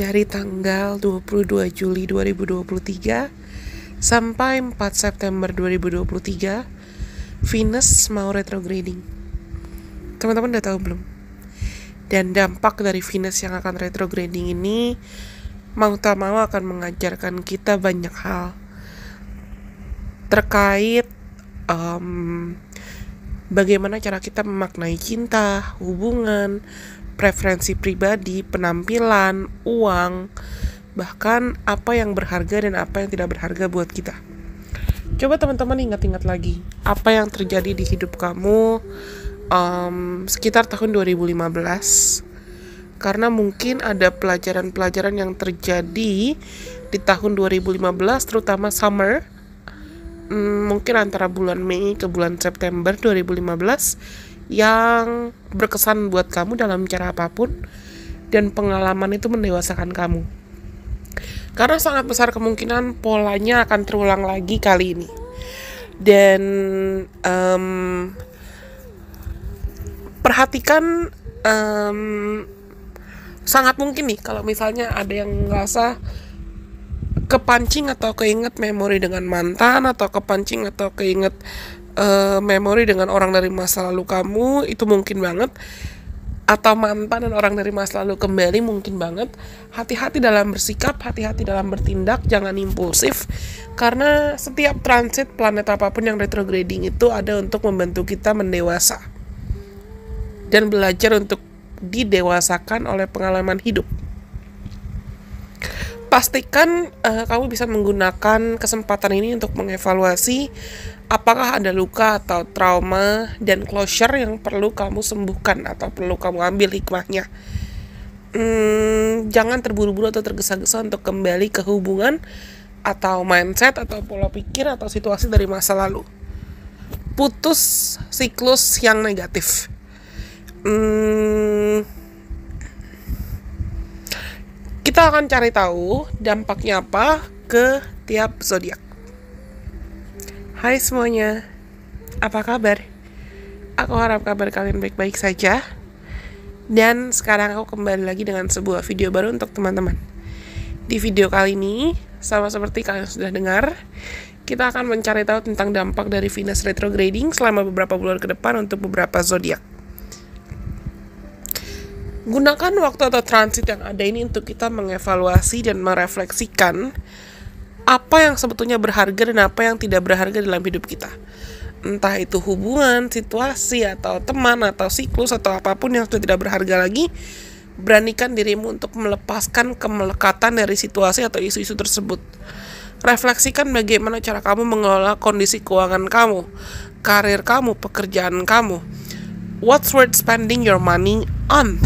dari tanggal 22 Juli 2023 sampai 4 September 2023, Venus mau retrograding. Teman-teman udah tahu belum? Dan dampak dari Venus yang akan retrograding ini mau tak mau akan mengajarkan kita banyak hal terkait bagaimana cara kita memaknai cinta, hubungan, preferensi pribadi, penampilan, uang, bahkan apa yang berharga dan apa yang tidak berharga buat kita. Coba teman-teman ingat-ingat lagi apa yang terjadi di hidup kamu sekitar tahun 2015, karena mungkin ada pelajaran-pelajaran yang terjadi di tahun 2015, terutama summer, mungkin antara bulan Mei ke bulan September 2015, yang berkesan buat kamu dalam cara apapun, dan pengalaman itu mendewasakan kamu. Karena sangat besar kemungkinan polanya akan terulang lagi kali ini. Dan perhatikan, sangat mungkin nih kalau misalnya ada yang ngerasa kepancing atau keinget memori dengan mantan, atau kepancing atau keinget memori dengan orang dari masa lalu kamu, itu mungkin banget. Atau mantan dan orang dari masa lalu kembali, mungkin banget. Hati-hati dalam bersikap, hati-hati dalam bertindak, jangan impulsif. Karena setiap transit planet apapun yang retrograding itu ada untuk membantu kita mendewasa dan belajar untuk didewasakan oleh pengalaman hidup. Pastikan kamu bisa menggunakan kesempatan ini untuk mengevaluasi apakah ada luka atau trauma dan closure yang perlu kamu sembuhkan atau perlu kamu ambil hikmahnya. Jangan terburu-buru atau tergesa-gesa untuk kembali ke hubungan atau mindset atau pola pikir atau situasi dari masa lalu. Putus siklus yang negatif. Kita akan cari tahu dampaknya apa ke tiap zodiak. Hai semuanya, apa kabar? Aku harap kabar kalian baik-baik saja. Dan sekarang aku kembali lagi dengan sebuah video baru untuk teman-teman. Di video kali ini, sama seperti kalian sudah dengar, kita akan mencari tahu tentang dampak dari Venus retrograding selama beberapa bulan ke depan untuk beberapa zodiak. Gunakan waktu atau transit yang ada ini untuk kita mengevaluasi dan merefleksikan apa yang sebetulnya berharga dan apa yang tidak berharga dalam hidup kita. Entah itu hubungan, situasi, atau teman, atau siklus, atau apapun yang sudah tidak berharga lagi. Beranikan dirimu untuk melepaskan kemelekatan dari situasi atau isu-isu tersebut. Refleksikan bagaimana cara kamu mengelola kondisi keuangan kamu, karir kamu, pekerjaan kamu. What's worth spending your money on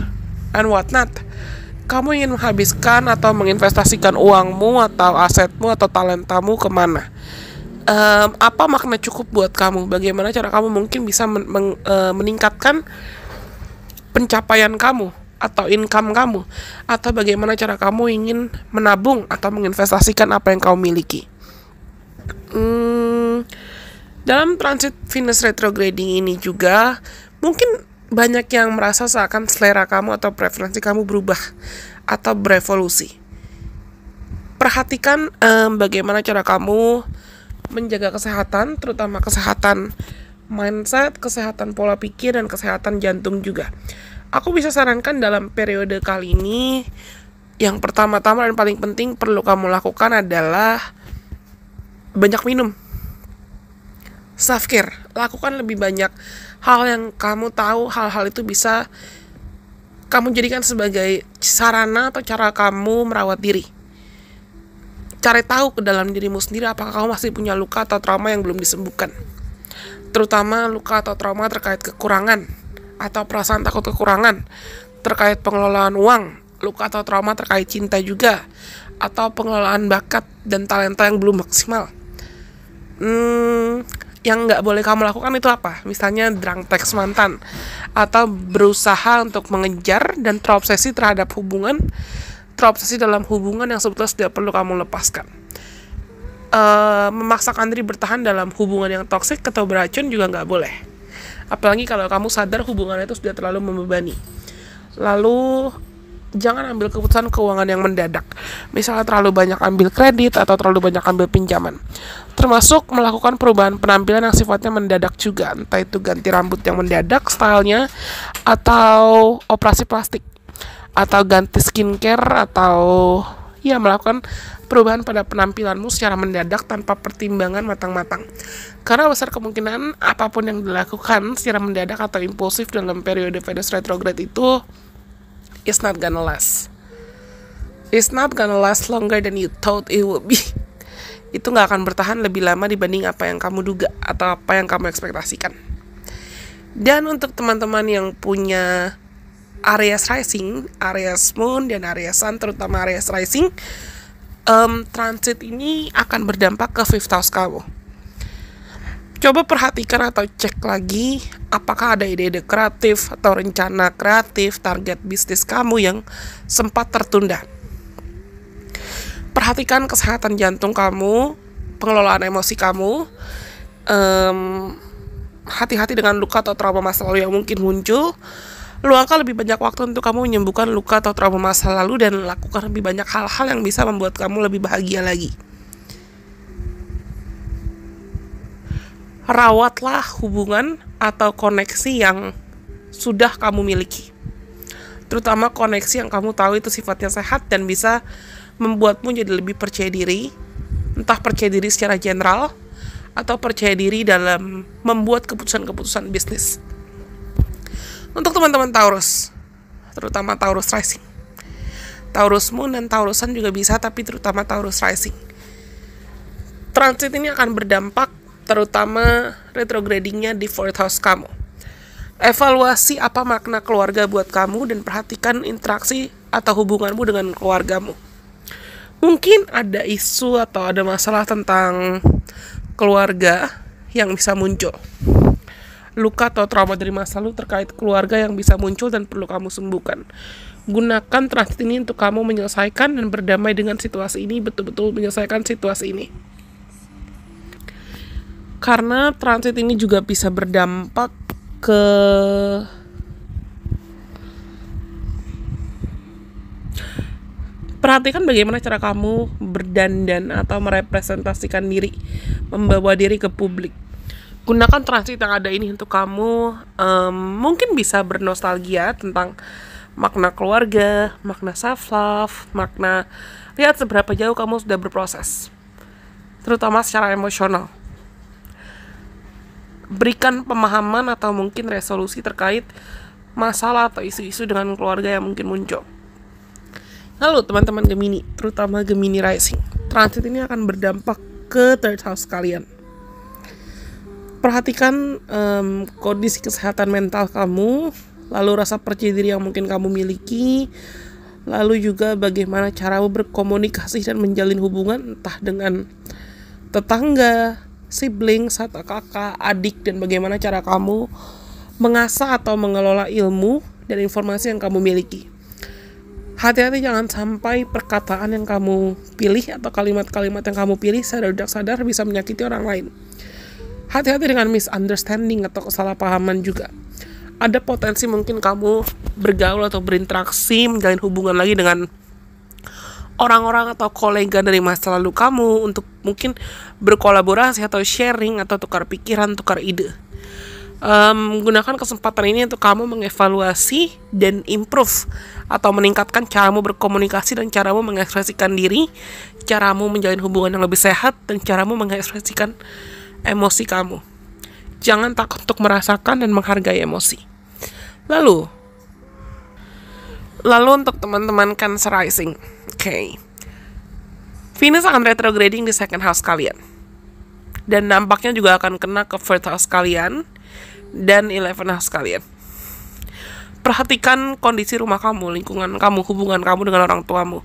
and what not? Kamu ingin menghabiskan atau menginvestasikan uangmu atau asetmu atau talentamu kemana? Apa makna cukup buat kamu? Bagaimana cara kamu mungkin bisa meningkatkan pencapaian kamu atau income kamu? Atau bagaimana cara kamu ingin menabung atau menginvestasikan apa yang kamu miliki? Dalam transit Venus retrograding ini juga mungkin banyak yang merasa seakan selera kamu atau preferensi kamu berubah atau berevolusi. Perhatikan bagaimana cara kamu menjaga kesehatan, terutama kesehatan mindset, kesehatan pola pikir, dan kesehatan jantung juga. Aku bisa sarankan dalam periode kali ini, yang pertama-tama dan paling penting perlu kamu lakukan adalah banyak minum. Self-care, lakukan lebih banyak hal yang kamu tahu, hal-hal itu bisa kamu jadikan sebagai sarana atau cara kamu merawat diri. Cari tahu ke dalam dirimu sendiri apakah kamu masih punya luka atau trauma yang belum disembuhkan. Terutama luka atau trauma terkait kekurangan atau perasaan takut kekurangan, terkait pengelolaan uang, luka atau trauma terkait cinta juga, atau pengelolaan bakat dan talenta yang belum maksimal. Yang nggak boleh kamu lakukan itu apa? Misalnya drunk text mantan, atau berusaha untuk mengejar dan terobsesi terhadap hubungan, terobsesi dalam hubungan yang sebetulnya tidak perlu kamu lepaskan. Memaksakan diri bertahan dalam hubungan yang toksik atau beracun juga nggak boleh. Apalagi kalau kamu sadar hubungan itu sudah terlalu membebani. Lalu Jangan ambil keputusan keuangan yang mendadak. Misalnya terlalu banyak ambil kredit atau terlalu banyak ambil pinjaman. Termasuk melakukan perubahan penampilan yang sifatnya mendadak juga. Entah itu ganti rambut yang mendadak stylenya, atau operasi plastik, atau ganti skincare, atau ya melakukan perubahan pada penampilanmu secara mendadak tanpa pertimbangan matang-matang. Karena besar kemungkinan apapun yang dilakukan secara mendadak atau impulsif dalam periode Venus retrograde itu it's not gonna last. It's not gonna last longer than you thought it would be. Itu gak akan bertahan lebih lama dibanding apa yang kamu duga atau apa yang kamu ekspektasikan. Dan untuk teman-teman yang punya Aries rising, Aries moon, dan Aries sun, terutama Aries rising, transit ini akan berdampak ke 5th house kamu. Coba perhatikan atau cek lagi apakah ada ide-ide kreatif atau rencana kreatif, target bisnis kamu yang sempat tertunda. Perhatikan kesehatan jantung kamu, pengelolaan emosi kamu, hati-hati dengan luka atau trauma masa lalu yang mungkin muncul. Luangkan lebih banyak waktu untuk kamu menyembuhkan luka atau trauma masa lalu dan lakukan lebih banyak hal-hal yang bisa membuat kamu lebih bahagia lagi. Rawatlah hubungan atau koneksi yang sudah kamu miliki. Terutama koneksi yang kamu tahu itu sifatnya sehat dan bisa membuatmu jadi lebih percaya diri. Entah percaya diri secara general atau percaya diri dalam membuat keputusan-keputusan bisnis. Untuk teman-teman Taurus, terutama Taurus rising, Taurus moon dan Taurus sun juga bisa, tapi terutama Taurus rising. Transit ini akan berdampak terutama retrogradingnya di 4th house kamu. Evaluasi apa makna keluarga buat kamu dan perhatikan interaksi atau hubunganmu dengan keluargamu. Mungkin ada isu atau ada masalah tentang keluarga yang bisa muncul. Luka atau trauma dari masa lalu terkait keluarga yang bisa muncul dan perlu kamu sembuhkan. Gunakan transit ini untuk kamu menyelesaikan dan berdamai dengan situasi ini, betul-betul menyelesaikan situasi ini. Karena transit ini juga bisa berdampak ke perhatikan bagaimana cara kamu berdandan atau merepresentasikan diri, membawa diri ke publik. Gunakan transit yang ada ini untuk kamu mungkin bisa bernostalgia tentang makna keluarga, makna self-love, makna lihat seberapa jauh kamu sudah berproses, terutama secara emosional. Berikan pemahaman atau mungkin resolusi terkait masalah atau isu-isu dengan keluarga yang mungkin muncul. Lalu teman-teman Gemini, terutama Gemini rising, transit ini akan berdampak ke 3rd house kalian. Perhatikan kondisi kesehatan mental kamu, lalu rasa percaya diri yang mungkin kamu miliki, lalu juga bagaimana caramu berkomunikasi dan menjalin hubungan entah dengan tetangga, siblings, atau kakak, adik, dan bagaimana cara kamu mengasah atau mengelola ilmu dan informasi yang kamu miliki. Hati-hati jangan sampai perkataan yang kamu pilih atau kalimat-kalimat yang kamu pilih sadar tidak sadar bisa menyakiti orang lain. Hati-hati dengan misunderstanding atau kesalahpahaman juga. Ada potensi mungkin kamu bergaul atau berinteraksi, menjalin hubungan lagi dengan orang-orang atau kolega dari masa lalu kamu untuk mungkin berkolaborasi atau sharing atau tukar pikiran, tukar ide. Gunakan kesempatan ini untuk kamu mengevaluasi dan improve atau meningkatkan caramu berkomunikasi dan caramu mengekspresikan diri, caramu menjalin hubungan yang lebih sehat, dan caramu mengekspresikan emosi kamu. Jangan takut untuk merasakan dan menghargai emosi. Lalu untuk teman-teman Cancer rising, Venus akan retrograding di 2nd house kalian, dan nampaknya juga akan kena ke 4th house kalian dan 11th house kalian. Perhatikan kondisi rumah kamu, lingkungan kamu, hubungan kamu dengan orang tuamu,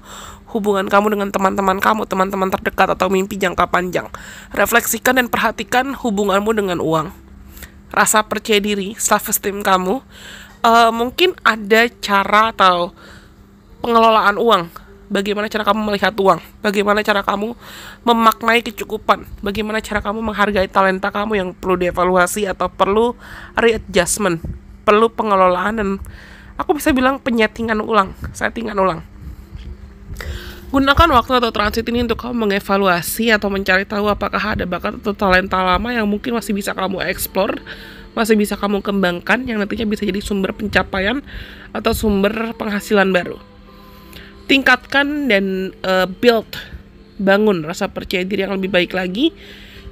hubungan kamu dengan teman-teman kamu, teman-teman terdekat atau mimpi jangka panjang. Refleksikan dan perhatikan hubunganmu dengan uang, rasa percaya diri, self-esteem kamu. Mungkin ada cara atau pengelolaan uang. Bagaimana cara kamu melihat uang? Bagaimana cara kamu memaknai kecukupan? Bagaimana cara kamu menghargai talenta kamu yang perlu dievaluasi atau perlu readjustment, perlu pengelolaan dan aku bisa bilang settingan ulang. Gunakan waktu atau transit ini untuk kamu mengevaluasi atau mencari tahu apakah ada bakat atau talenta lama yang mungkin masih bisa kamu explore, masih bisa kamu kembangkan, yang nantinya bisa jadi sumber pencapaian atau sumber penghasilan baru. Tingkatkan dan bangun rasa percaya diri yang lebih baik lagi,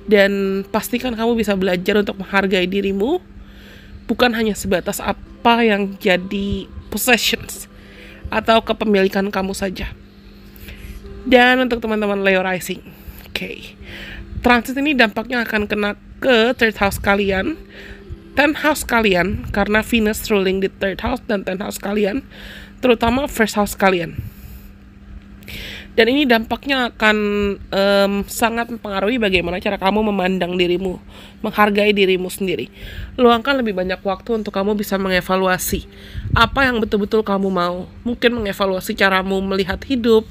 dan pastikan kamu bisa belajar untuk menghargai dirimu, bukan hanya sebatas apa yang jadi possessions atau kepemilikan kamu saja. Dan untuk teman-teman Leo Rising, transit ini dampaknya akan kena ke third house kalian, 10th house kalian, karena Venus ruling di third house dan 10th house kalian, terutama first house kalian. Dan ini dampaknya akan sangat mempengaruhi bagaimana cara kamu memandang dirimu, menghargai dirimu sendiri. Luangkan lebih banyak waktu untuk kamu bisa mengevaluasi apa yang betul-betul kamu mau. Mungkin mengevaluasi caramu melihat hidup,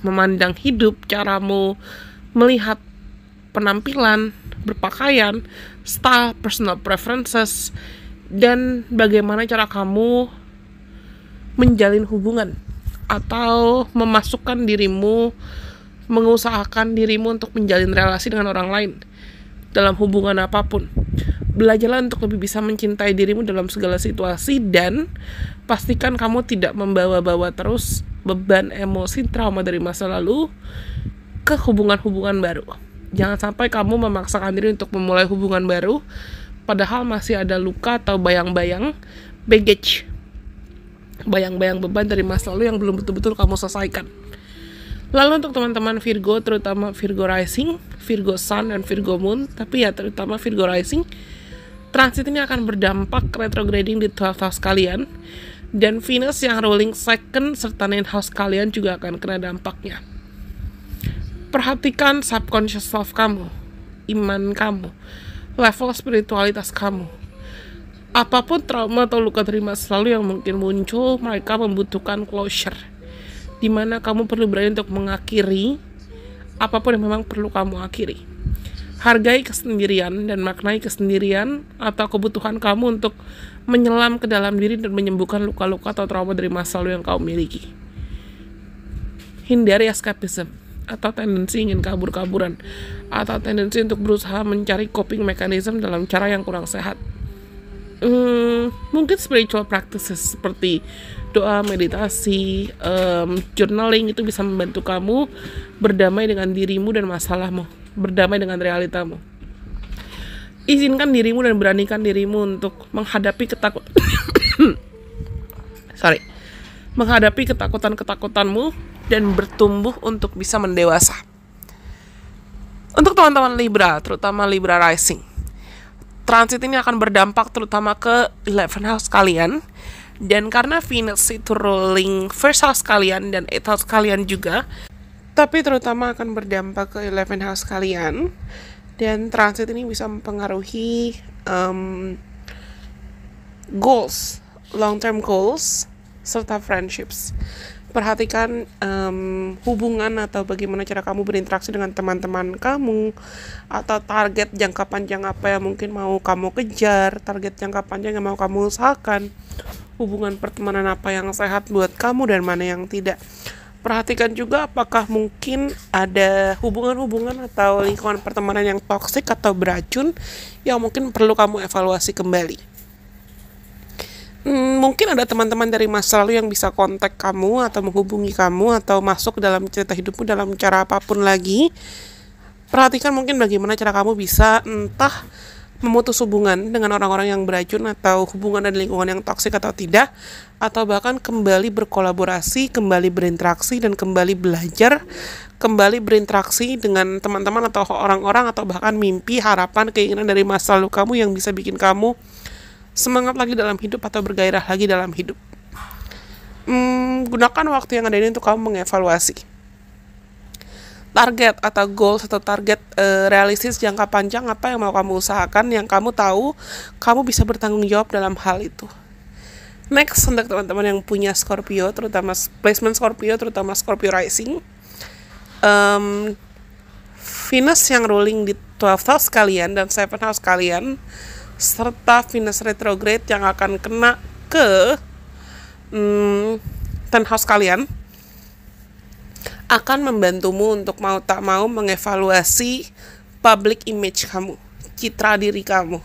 memandang hidup, caramu melihat penampilan, berpakaian, style, personal preferences, dan bagaimana cara kamu menjalin hubungan atau memasukkan dirimu, mengusahakan dirimu untuk menjalin relasi dengan orang lain dalam hubungan apapun. Belajarlah untuk lebih bisa mencintai dirimu dalam segala situasi, dan pastikan kamu tidak membawa-bawa terus beban emosi trauma dari masa lalu ke hubungan-hubungan baru. Jangan sampai kamu memaksakan diri untuk memulai hubungan baru padahal masih ada luka atau bayang-bayang baggage, bayang-bayang beban dari masa lalu yang belum betul-betul kamu selesaikan. Lalu untuk teman-teman Virgo, terutama Virgo Rising, Virgo Sun, dan Virgo Moon, tapi ya terutama Virgo Rising, transit ini akan berdampak retrograding di 12th house kalian, dan Venus yang ruling second serta 9th house kalian juga akan kena dampaknya. Perhatikan subconscious self kamu, iman kamu, level spiritualitas kamu. Apapun trauma atau luka dari masa lalu yang mungkin muncul, mereka membutuhkan closure, dimana kamu perlu berani untuk mengakhiri apapun yang memang perlu kamu akhiri. Hargai kesendirian dan maknai kesendirian atau kebutuhan kamu untuk menyelam ke dalam diri dan menyembuhkan luka-luka atau trauma dari masa lalu yang kamu miliki. Hindari escapism atau tendensi ingin kabur-kaburan, atau tendensi untuk berusaha mencari coping mechanism dalam cara yang kurang sehat. Mungkin spiritual practices seperti doa, meditasi, journaling itu bisa membantu kamu berdamai dengan dirimu dan masalahmu, berdamai dengan realitamu. Izinkan dirimu dan beranikan dirimu untuk menghadapi menghadapi ketakutan-ketakutanmu dan bertumbuh untuk bisa mendewasa. Untuk teman-teman Libra, terutama Libra Rising, transit ini akan berdampak terutama ke 11th house kalian, dan karena Venus itu ruling first house kalian dan 8th house kalian juga, tapi terutama akan berdampak ke 11th house kalian, dan transit ini bisa mempengaruhi goals, long term goals, serta friendships. Perhatikan hubungan atau bagaimana cara kamu berinteraksi dengan teman-teman kamu, atau target jangka panjang apa yang mungkin mau kamu kejar, target jangka panjang yang mau kamu usahakan, hubungan pertemanan apa yang sehat buat kamu dan mana yang tidak. Perhatikan juga apakah mungkin ada hubungan-hubungan atau lingkungan pertemanan yang toksik atau beracun yang mungkin perlu kamu evaluasi kembali. Mungkin ada teman-teman dari masa lalu yang bisa kontak kamu atau menghubungi kamu atau masuk ke dalam cerita hidupmu dalam cara apapun lagi. Perhatikan mungkin bagaimana cara kamu bisa entah memutus hubungan dengan orang-orang yang beracun atau hubungan dan lingkungan yang toksik atau tidak, atau bahkan kembali berkolaborasi, kembali berinteraksi, dan kembali belajar, kembali berinteraksi dengan teman-teman atau orang-orang atau bahkan mimpi, harapan, keinginan dari masa lalu kamu yang bisa bikin kamu semangat lagi dalam hidup atau bergairah lagi dalam hidup. Gunakan waktu yang ada ini untuk kamu mengevaluasi target atau goals atau target realistis jangka panjang apa yang mau kamu usahakan, yang kamu tahu kamu bisa bertanggung jawab dalam hal itu. Next, untuk teman-teman yang punya Scorpio, terutama placement Scorpio, terutama Scorpio Rising, Venus yang ruling di 12th house kalian dan 7th house kalian serta Venus retrograde yang akan kena ke 10th house kalian akan membantumu untuk mau tak mau mengevaluasi public image kamu, citra diri kamu.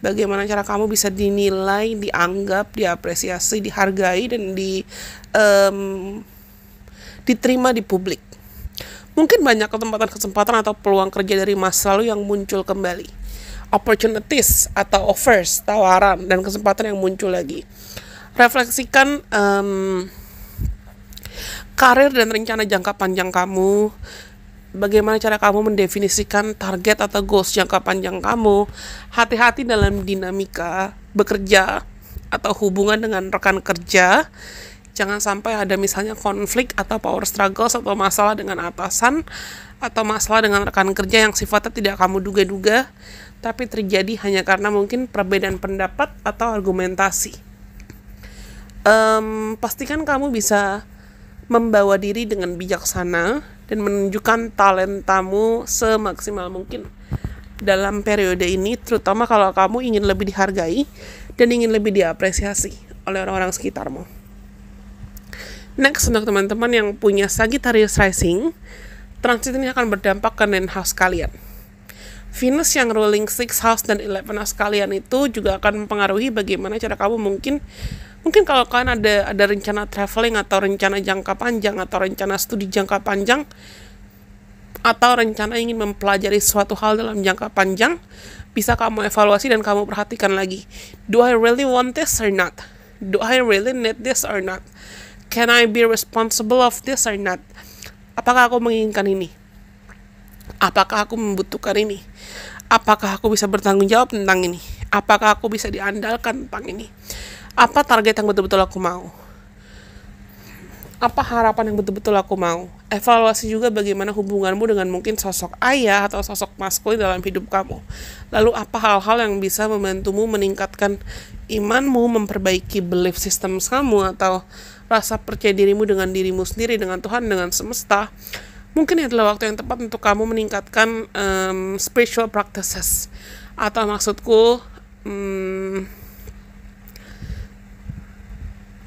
Bagaimana cara kamu bisa dinilai, dianggap, diapresiasi, dihargai, dan diterima di publik. Mungkin banyak kesempatan atau peluang kerja dari masa lalu yang muncul kembali. Opportunities atau offers, tawaran, dan kesempatan yang muncul lagi. Refleksikan karir dan rencana jangka panjang kamu. Bagaimana cara kamu mendefinisikan target atau goals jangka panjang kamu. Hati-hati dalam dinamika bekerja atau hubungan dengan rekan kerja. Jangan sampai ada misalnya konflik atau power struggles atau masalah dengan atasan atau masalah dengan rekan kerja yang sifatnya tidak kamu duga-duga, tapi terjadi hanya karena mungkin perbedaan pendapat atau argumentasi. Pastikan kamu bisa membawa diri dengan bijaksana dan menunjukkan talentamu semaksimal mungkin dalam periode ini, terutama kalau kamu ingin lebih dihargai dan ingin lebih diapresiasi oleh orang-orang sekitarmu. Next, untuk teman-teman yang punya Sagittarius rising, transit ini akan berdampak ke 9th house kalian. Venus yang ruling 6th house dan 11th house kalian itu juga akan mempengaruhi bagaimana cara kamu mungkin kalau kalian ada rencana traveling atau rencana jangka panjang atau rencana studi jangka panjang atau rencana ingin mempelajari suatu hal dalam jangka panjang, bisa kamu evaluasi dan kamu perhatikan lagi. Do I really want this or not? Do I really need this or not? Can I be responsible of this or not? Apakah aku menginginkan ini? Apakah aku membutuhkan ini? Apakah aku bisa bertanggung jawab tentang ini? Apakah aku bisa diandalkan tentang ini? Apa target yang betul-betul aku mau? Apa harapan yang betul-betul aku mau? Evaluasi juga bagaimana hubunganmu dengan mungkin sosok ayah atau sosok maskulin dalam hidup kamu. Lalu apa hal-hal yang bisa membantumu meningkatkan imanmu, memperbaiki belief system kamu, atau rasa percaya dirimu dengan dirimu sendiri, dengan Tuhan, dengan semesta. Mungkin ini adalah waktu yang tepat untuk kamu meningkatkan spiritual practices. Atau maksudku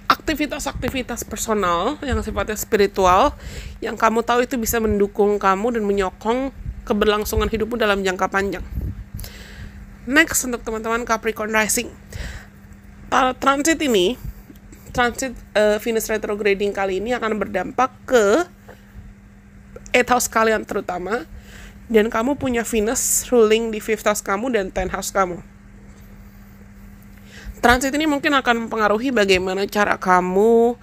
aktivitas-aktivitas personal yang sifatnya spiritual, yang kamu tahu itu bisa mendukung kamu dan menyokong keberlangsungan hidupmu dalam jangka panjang. Next, untuk teman-teman Capricorn rising, transit Venus retrograding kali ini akan berdampak ke 8th house kalian terutama, dan kamu punya Venus ruling di 5th house kamu dan 10th house kamu. Transit ini mungkin akan mempengaruhi bagaimana cara kamu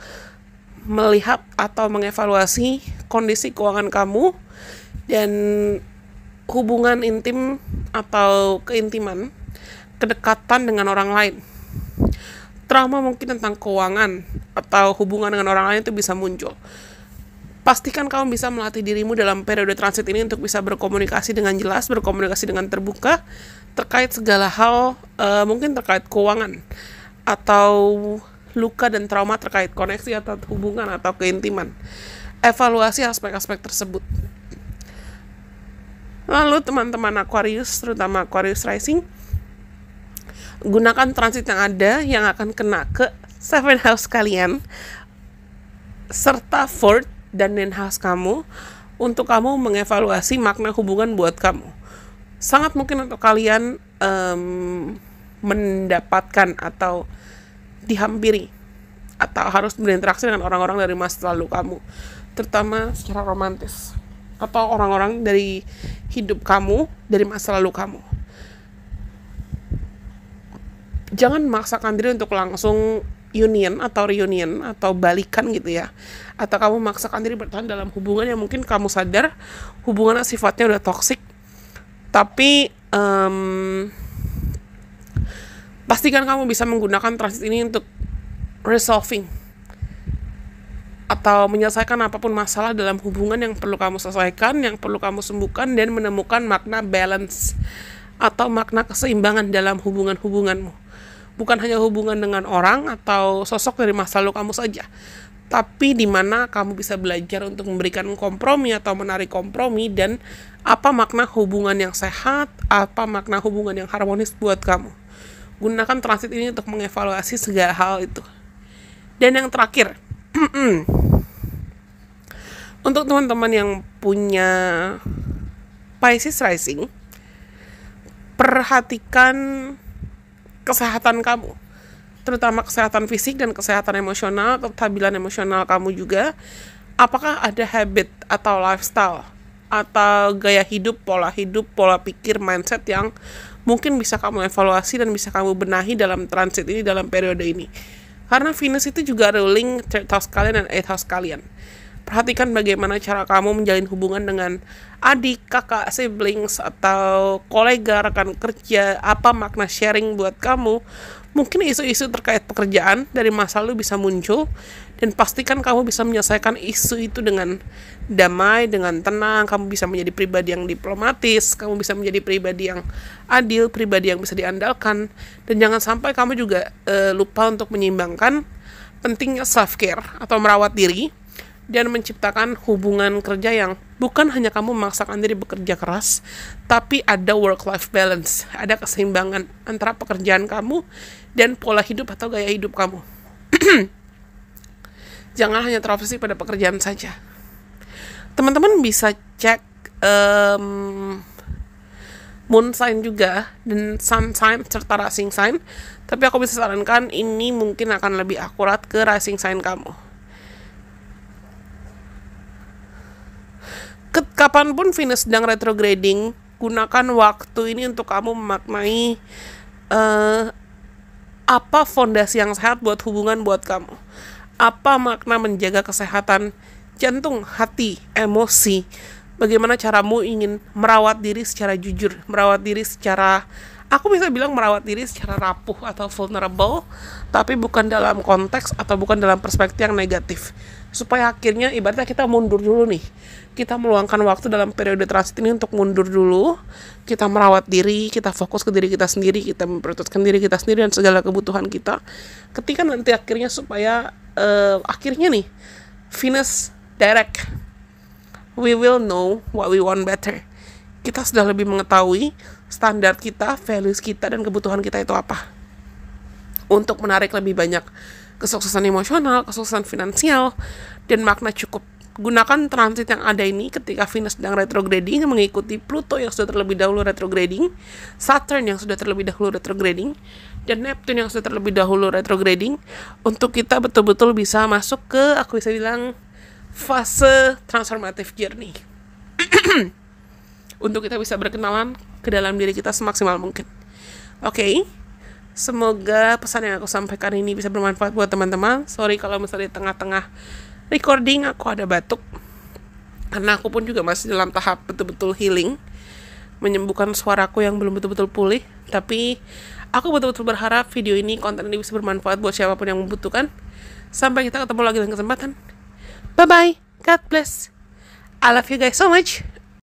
melihat atau mengevaluasi kondisi keuangan kamu dan hubungan intim atau keintiman, kedekatan dengan orang lain. Trauma mungkin tentang keuangan atau hubungan dengan orang lain itu bisa muncul. Pastikan kamu bisa melatih dirimu dalam periode transit ini untuk bisa berkomunikasi dengan jelas, berkomunikasi dengan terbuka terkait segala hal, mungkin terkait keuangan atau luka dan trauma terkait koneksi atau hubungan atau keintiman. Evaluasi aspek-aspek tersebut. Lalu teman-teman Aquarius, terutama Aquarius rising, gunakan transit yang ada yang akan kena ke 7th house kalian serta 4th dan 9th house kamu untuk kamu mengevaluasi makna hubungan buat kamu. Sangat mungkin untuk kalian mendapatkan atau dihampiri atau harus berinteraksi dengan orang-orang dari masa lalu kamu, terutama secara romantis, atau orang-orang dari hidup kamu dari masa lalu kamu. Jangan memaksakan diri untuk langsung union atau reunion atau balikan gitu ya, atau kamu memaksakan diri bertahan dalam hubungan yang mungkin kamu sadar hubungannya sifatnya udah toksik. Tapi pastikan kamu bisa menggunakan transit ini untuk resolving atau menyelesaikan apapun masalah dalam hubungan yang perlu kamu selesaikan, yang perlu kamu sembuhkan, dan menemukan makna balance atau makna keseimbangan dalam hubungan-hubunganmu. Bukan hanya hubungan dengan orang atau sosok dari masa lalu kamu saja, tapi di mana kamu bisa belajar untuk memberikan kompromi atau menarik kompromi, dan apa makna hubungan yang sehat, apa makna hubungan yang harmonis buat kamu. Gunakan transit ini untuk mengevaluasi segala hal itu. Dan yang terakhir, untuk teman-teman yang punya Pisces rising, perhatikan kesehatan kamu, terutama kesehatan fisik dan kesehatan emosional, kestabilan emosional kamu juga. Apakah ada habit atau lifestyle atau gaya hidup, pola pikir, mindset yang mungkin bisa kamu evaluasi dan bisa kamu benahi dalam transit ini, dalam periode ini. Karena Venus itu juga ruling 3rd house kalian dan 8th house kalian. Perhatikan bagaimana cara kamu menjalin hubungan dengan adik, kakak, siblings, atau kolega, rekan kerja. Apa makna sharing buat kamu. Mungkin isu-isu terkait pekerjaan dari masa lalu bisa muncul. Dan pastikan kamu bisa menyelesaikan isu itu dengan damai, dengan tenang. Kamu bisa menjadi pribadi yang diplomatis. Kamu bisa menjadi pribadi yang adil, pribadi yang bisa diandalkan. Dan jangan sampai kamu juga lupa untuk menyeimbangkan pentingnya self-care atau merawat diri. Dan menciptakan hubungan kerja yang bukan hanya kamu memaksakan diri bekerja keras, tapi ada work-life balance, ada keseimbangan antara pekerjaan kamu dan pola hidup atau gaya hidup kamu. Jangan hanya terobsesi pada pekerjaan saja. Teman-teman bisa cek moon sign juga dan sun sign serta rising sign, tapi aku bisa sarankan ini mungkin akan lebih akurat ke rising sign kamu. Kapanpun Venus sedang retrograding, gunakan waktu ini untuk kamu memaknai apa fondasi yang sehat buat hubungan buat kamu. Apa makna menjaga kesehatan jantung, hati, emosi. Bagaimana caramu ingin merawat diri secara jujur, merawat diri secara, aku bisa bilang merawat diri secara rapuh atau vulnerable, tapi bukan dalam konteks atau bukan dalam perspektif yang negatif. Supaya akhirnya ibaratnya kita mundur dulu nih. Kita meluangkan waktu dalam periode transit ini untuk mundur dulu. Kita merawat diri, kita fokus ke diri kita sendiri, kita memprioritaskan diri kita sendiri dan segala kebutuhan kita. Ketika nanti akhirnya supaya akhirnya nih Venus direct, we will know what we want better. Kita sudah lebih mengetahui standar kita, values kita, dan kebutuhan kita itu apa. Untuk menarik lebih banyak kesuksesan emosional, kesuksesan finansial, dan makna cukup. Gunakan transit yang ada ini ketika Venus sedang retrograding, mengikuti Pluto yang sudah terlebih dahulu retrograding, Saturn yang sudah terlebih dahulu retrograding, dan Neptune yang sudah terlebih dahulu retrograding, untuk kita betul-betul bisa masuk ke, aku bisa bilang, fase transformative journey. Untuk kita bisa berkenalan ke dalam diri kita semaksimal mungkin. Oke. Semoga pesan yang aku sampaikan ini bisa bermanfaat buat teman-teman. Sorry kalau misalnya di tengah-tengah recording aku ada batuk. Karena aku pun juga masih dalam tahap betul-betul healing, menyembuhkan suaraku yang belum betul-betul pulih. Tapi aku betul-betul berharap video ini, konten ini bisa bermanfaat buat siapapun yang membutuhkan. Sampai kita ketemu lagi dalam kesempatan. Bye-bye. God bless. I love you guys so much.